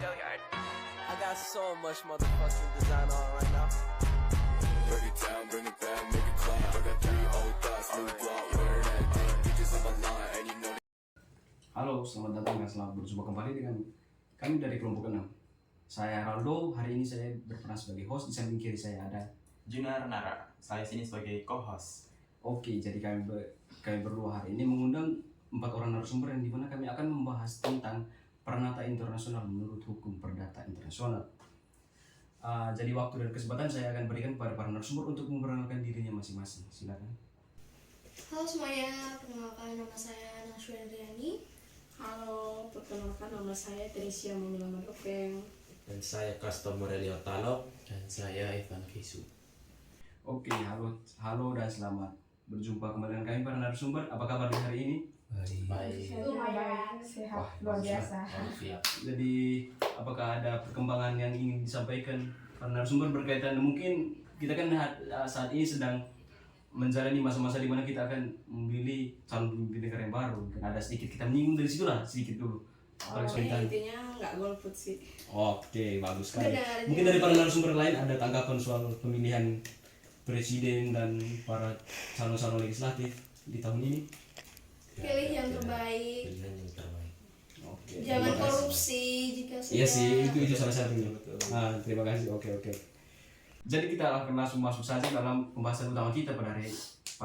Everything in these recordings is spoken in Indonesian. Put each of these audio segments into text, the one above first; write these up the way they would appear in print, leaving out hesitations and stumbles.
I got so much motherfucking design on right now. Break it down, bring it back, make it clap. I got 3 old thoughts, new block, where that thing. Bitches on my line, and you know. Halo, selamat datang dan selamat berjumpa kembali dengan kami dari kelompok 6. Saya Raldo, hari ini saya berperan sebagai host, di samping kiri saya ada Junar Nara, saya sini sebagai co-host. Oke, jadi kami berdua hari ini mengundang 4 orang narasumber yang dimana kami akan membahas tentang Pranata Internasional menurut Hukum Perdata Internasional. Jadi waktu dan kesempatan saya akan berikan kepada para narasumber untuk memperkenalkan dirinya masing-masing. Silakan. Halo semuanya, perkenalkan nama saya Naswa Adriani. Halo, perkenalkan nama saya Teresia Mamila Madopeng. Dan saya Castor Morelio Talo. Dan saya Ivan Kisu. Oke, halo dan selamat berjumpa kembali dengan kami para narasumber. Apa kabar di hari ini? Baik. Lumayan sehat, luar biasa. Jadi apakah ada perkembangan yang ingin disampaikan para narasumber berkaitan, mungkin kita kan saat ini sedang menjalani masa-masa di mana kita akan memilih calon pemimpin negara yang baru. Dan ada sedikit kita menyinggung dari situ lah, sedikit dulu. Intinya nggak golput sih. Oke, bagus sekali. Mungkin dari para narasumber lain ada tanggapan soal pemilihan presiden dan para calon-calon legislatif di tahun ini? Pilih yang terbaik. Pilihan yang terbaik. Oke. Jangan korupsi jika sudah. Iya sih, itu salah satunya. Terima kasih. Oke. Jadi kita akan langsung masuk saja dalam pembahasan utama kita pada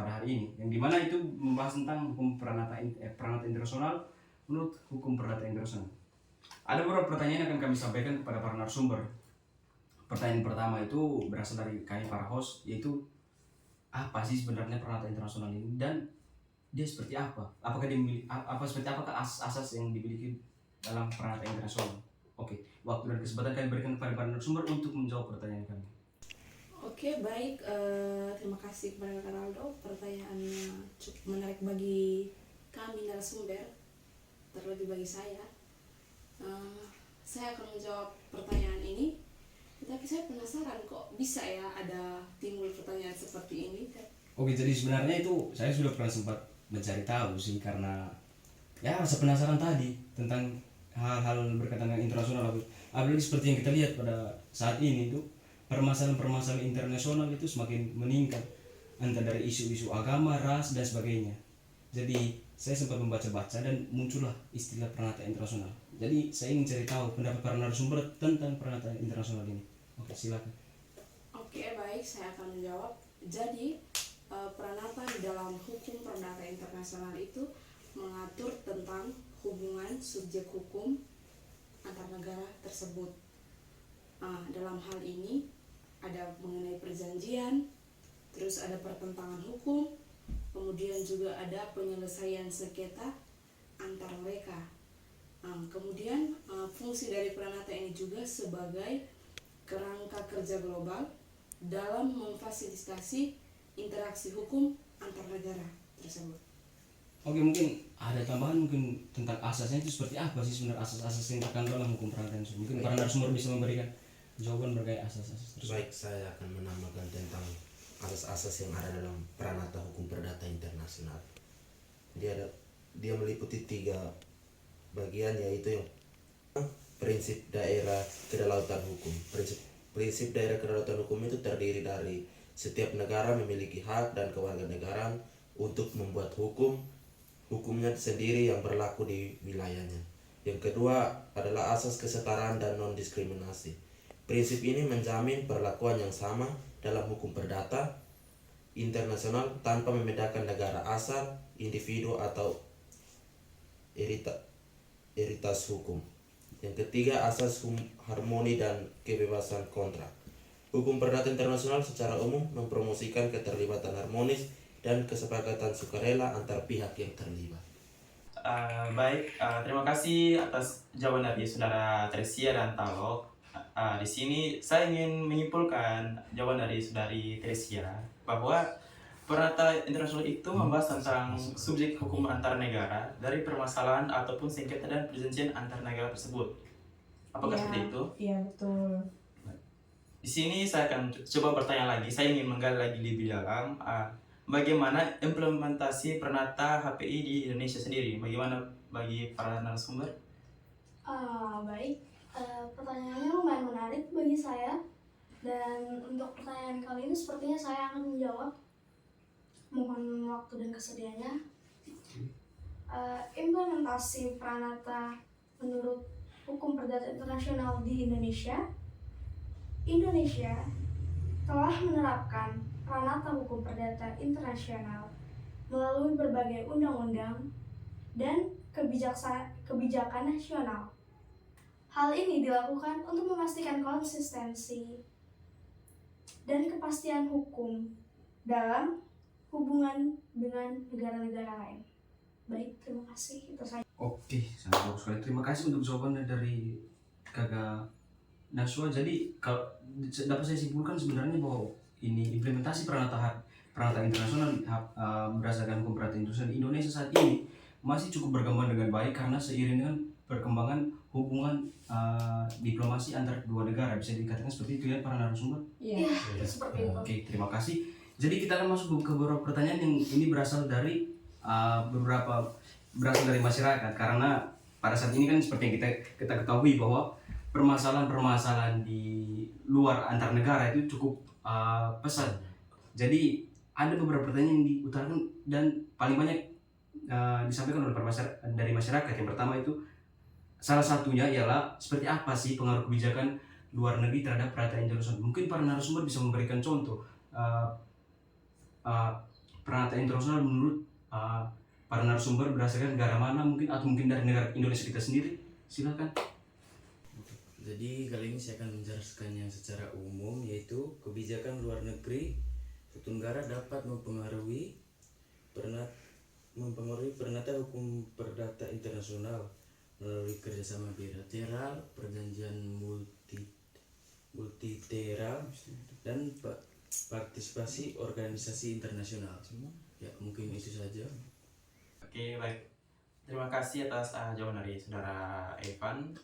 hari ini, yang dimana itu membahas tentang hukum pranata internasional menurut hukum perdata internasional. Ada beberapa pertanyaan yang akan kami sampaikan kepada para narasumber. Pertanyaan pertama itu berasal dari kami para host, yaitu apa sih sebenarnya pranata internasional ini dan dia seperti apa? Apakah apakah asas yang dimiliki dalam pranata internasional? Oke, waktu dan kesempatan kami berikan kepada para narasumber untuk menjawab pertanyaan kami. Oke, baik. Terima kasih kepada Kak Raldo. Pertanyaannya cukup menarik bagi kami narasumber, terlebih bagi saya. Saya akan menjawab pertanyaan ini. Tapi saya penasaran kok bisa ya ada timbul pertanyaan seperti ini. Oke, jadi sebenarnya itu saya sudah pernah sempat mencari tahu sih, karena ya rasa penasaran tadi tentang hal-hal berkaitan dengan internasional, apalagi seperti yang kita lihat pada saat ini itu permasalahan-permasalahan internasional itu semakin meningkat, entah dari isu-isu agama, ras dan sebagainya. Jadi saya sempat membaca-baca dan muncullah istilah pranata internasional. Jadi saya ingin cari tahu pendapat para narasumber tentang pranata internasional ini. Oke, silakan. Oke, baik, saya akan menjawab. Jadi pranata di dalam hukum perdata internasional itu mengatur tentang hubungan subjek hukum antar negara tersebut. Dalam hal ini ada mengenai perjanjian, terus ada pertentangan hukum, kemudian juga ada penyelesaian sengketa antar mereka. Kemudian fungsi dari pranata ini juga sebagai kerangka kerja global dalam memfasilitasi interaksi hukum antar negara tersebut. Oke, mungkin ada tambahan mungkin tentang asasnya itu seperti apa sih sebenarnya asas-asas yang terkandung dalam hukum pranata internasional. Mungkin para narasumber bisa memberikan jawaban berkait asas-asas tersebut. Baik, saya akan menambahkan tentang asas-asas yang ada dalam pranata hukum perdata internasional. Dia meliputi 3 bagian, yaitu yang prinsip daerah kedaulatan hukum. Prinsip daerah kedaulatan hukum itu terdiri dari setiap negara memiliki hak dan kewarganegaraan untuk membuat hukumnya sendiri yang berlaku di wilayahnya. Yang kedua adalah asas kesetaraan dan non-diskriminasi. Prinsip ini menjamin perlakuan yang sama dalam hukum perdata internasional tanpa membedakan negara asal, individu atau entitas hukum. Yang ketiga, asas harmoni dan kebebasan kontrak. Hukum perdata internasional secara umum mempromosikan keterlibatan harmonis dan kesepakatan sukarela antar pihak yang terlibat. Baik, terima kasih atas jawaban dari saudara Teresia dan Talo. Di sini saya ingin menyimpulkan jawaban dari saudari Teresia bahwa pranata internasional itu membahas tentang subjek hukum antar negara dari permasalahan ataupun sengketa dan perjanjian antar negara tersebut. Apakah seperti itu? Iya, betul. Di sini saya akan coba bertanya lagi. Saya ingin menggali lagi lebih dalam bagaimana implementasi pranata HPI di Indonesia sendiri. Bagaimana bagi para narasumber? Baik. Pertanyaannya lumayan menarik bagi saya, dan untuk pertanyaan kali ini sepertinya saya akan menjawab. Mohon waktu dan kesediaannya. Implementasi Pranata menurut hukum perdata internasional di Indonesia telah menerapkan Pranata hukum perdata internasional melalui berbagai undang-undang dan kebijakan nasional. Hal ini dilakukan untuk memastikan konsistensi dan kepastian hukum dalam hubungan dengan negara-negara lain. Baik, terima kasih. Itu saja. Oke, sangat bagus sekali. Terima kasih untuk jawabannya dari Kakak Naswa. Jadi kalau dapat saya simpulkan sebenarnya bahwa ini implementasi Pranata internasional berdasarkan hukum perdata internasional di Indonesia saat ini masih cukup berkembang dengan baik karena seiring dengan perkembangan hubungan diplomasi antar kedua negara. Bisa dikatakan seperti itu ya para narasumber? Iya, seperti itu. Oke, terima kasih. Jadi kita akan masuk ke beberapa pertanyaan yang ini berasal dari masyarakat, karena pada saat ini kan seperti yang kita ketahui bahwa permasalahan di luar antar negara itu cukup pesat. Jadi ada beberapa pertanyaan yang diutarakan dan paling banyak disampaikan oleh dari masyarakat. Yang pertama itu salah satunya ialah seperti apa sih pengaruh kebijakan luar negeri terhadap pernyataan internasional. Mungkin para narasumber bisa memberikan contoh pernyataan internasional menurut para narasumber berdasarkan negara mana mungkin, atau mungkin dari negara Indonesia kita sendiri. Silakan. Jadi kali ini saya akan menjelaskannya secara umum, yaitu kebijakan luar negeri suatu negara dapat mempengaruhi pernyataan hukum perdata internasional melalui kerjasama bilateral, perjanjian multilateral, dan partisipasi organisasi internasional. Ya, mungkin itu saja. Oke, baik. Terima kasih atas jawaban dari saudara Evan.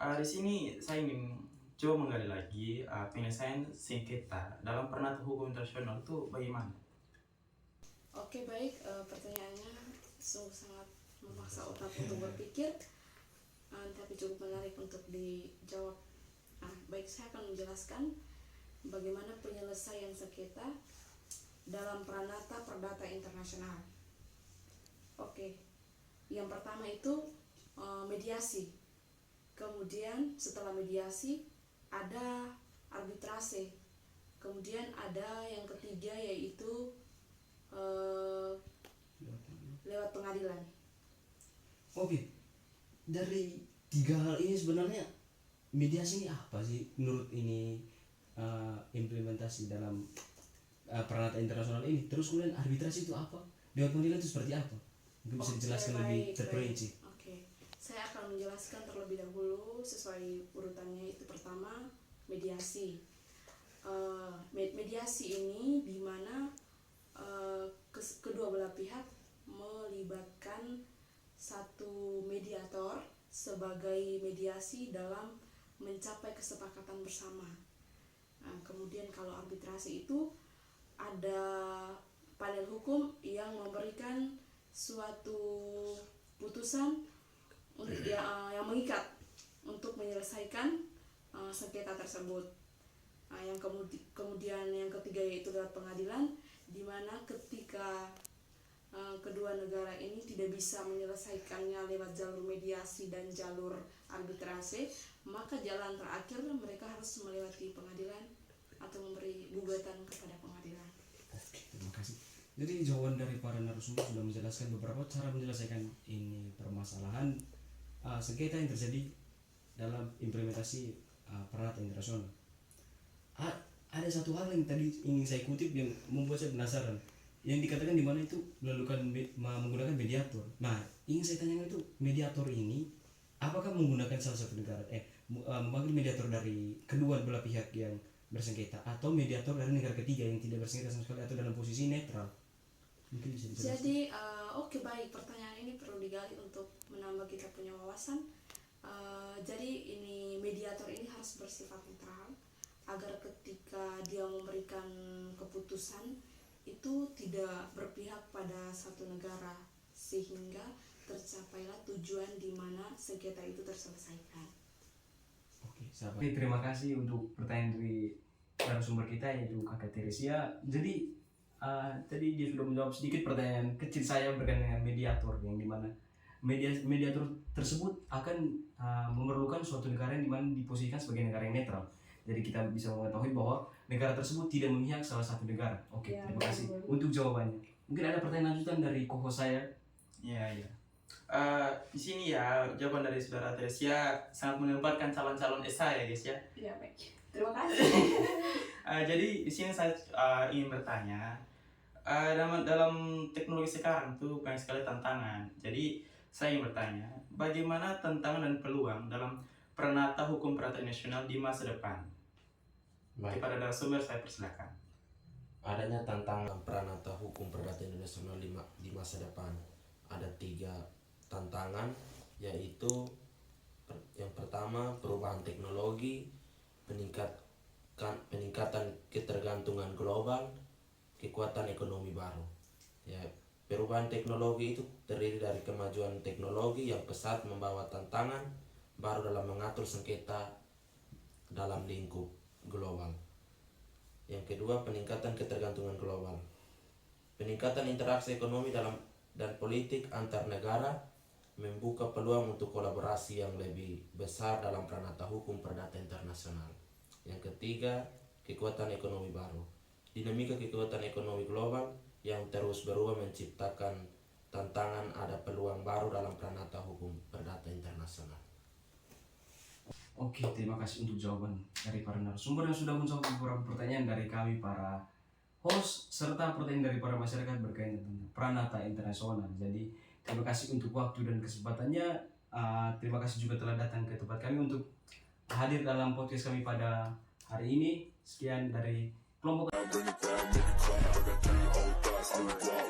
Di sini saya ingin coba menggali lagi penyelesaian sengketa dalam pernyataan hukum internasional itu bagaimana? Oke, baik. Pertanyaannya sungguh sangat memaksa otak untuk berpikir, tapi cukup menarik untuk dijawab. Baik, saya akan menjelaskan bagaimana penyelesaian sengketa dalam pranata perdata internasional. Oke, yang pertama itu mediasi. Kemudian setelah mediasi ada arbitrase. Kemudian ada yang ketiga yaitu lewat pengadilan. Oke, dari tiga hal ini sebenarnya mediasi ini apa sih menurut ini implementasi dalam pernyataan internasional ini? Terus kemudian arbitrasi itu apa? Lewat pengadilan itu seperti apa? Mungkin bisa dijelaskan lebih terperinci. Oke, saya akan menjelaskan terlebih dahulu sesuai urutannya. Itu pertama mediasi. Mediasi ini di mana kedua belah pihak melibatkan satu mediator sebagai mediasi dalam mencapai kesepakatan bersama. Kemudian kalau arbitrasi itu ada panel hukum yang memberikan suatu putusan yang mengikat untuk menyelesaikan sengketa tersebut. Yang kemudian yang ketiga yaitu lewat pengadilan, di mana ketika kedua negara ini tidak bisa menyelesaikannya lewat jalur mediasi dan jalur arbitrase, maka jalan terakhir mereka harus melewati pengadilan atau memberi gugatan kepada pengadilan. Oke, terima kasih. Jadi jawaban dari para narasumber sudah menjelaskan beberapa cara menyelesaikan ini permasalahan sengketa yang terjadi dalam implementasi pernyataan internasional. Ada satu hal yang tadi ingin saya kutip yang membuat saya penasaran, yang dikatakan di mana itu menggunakan mediator. Nah, ingin saya tanyakan itu, mediator ini apakah menggunakan salah satu negara, memanggil mediator dari kedua belah pihak yang bersengketa, atau mediator dari negara ketiga yang tidak bersengketa sama sekali atau dalam posisi netral? Mungkin bisa dijelaskan. Jadi oke, baik, pertanyaan ini perlu digali untuk menambah kita punya wawasan. Jadi ini mediator ini harus bersifat netral agar ketika dia memberikan keputusan itu tidak berpihak pada satu negara, sehingga tercapailah tujuan di mana sengketa itu terselesaikan. Oke, sahabat. Oke, terima kasih untuk pertanyaan dari narasumber kita yaitu Kakak Teresia. Jadi tadi dia sudah menjawab sedikit pertanyaan kecil saya berkaitan dengan mediator, yang dimana mediator tersebut akan memerlukan suatu negara yang dimana diposisikan sebagai negara yang netral. Jadi kita bisa mengetahui bahwa negara tersebut tidak memihak salah satu negara. Oke, Ya, terima kasih betul. untuk jawabannya. Mungkin ada pertanyaan lanjutan dari koko saya. Iya. Di sini ya jawaban dari saudara Teresia sangat menempatkan calon-calon esa ya guys ya. Ya baik, terima kasih. Jadi di sini saya ingin bertanya, dalam teknologi sekarang tuh banyak sekali tantangan. Jadi saya ingin bertanya, bagaimana tantangan dan peluang dalam peranata hukum perdata nasional di masa depan? Baik. Kepada narasumber saya persilakan. Adanya tantangan peranata hukum perdata internasional di masa depan. Ada 3 tantangan, yaitu yang pertama perubahan teknologi, peningkatan ketergantungan global, kekuatan ekonomi baru. Ya, perubahan teknologi itu terdiri dari kemajuan teknologi yang pesat membawa tantangan baru dalam mengatur sengketa dalam lingkup global. Yang kedua, peningkatan ketergantungan global. Peningkatan interaksi ekonomi dan politik antar negara membuka peluang untuk kolaborasi yang lebih besar dalam peranata hukum perdata internasional. Yang ketiga, kekuatan ekonomi baru. Dinamika kekuatan ekonomi global yang terus berubah menciptakan tantangan ada peluang baru dalam peranata hukum perdata internasional. Oke, terima kasih untuk jawaban dari para narasumber yang sudah menjawab beberapa pertanyaan dari kami para host serta pertanyaan dari para masyarakat berkaitan dengan peranata internasional. Jadi terima kasih untuk waktu dan kesempatannya. Terima kasih juga telah datang ke tempat kami untuk hadir dalam podcast kami pada hari ini. Sekian dari kelompok. Bring it down, make it clap. I got 3 old thoughts, new block.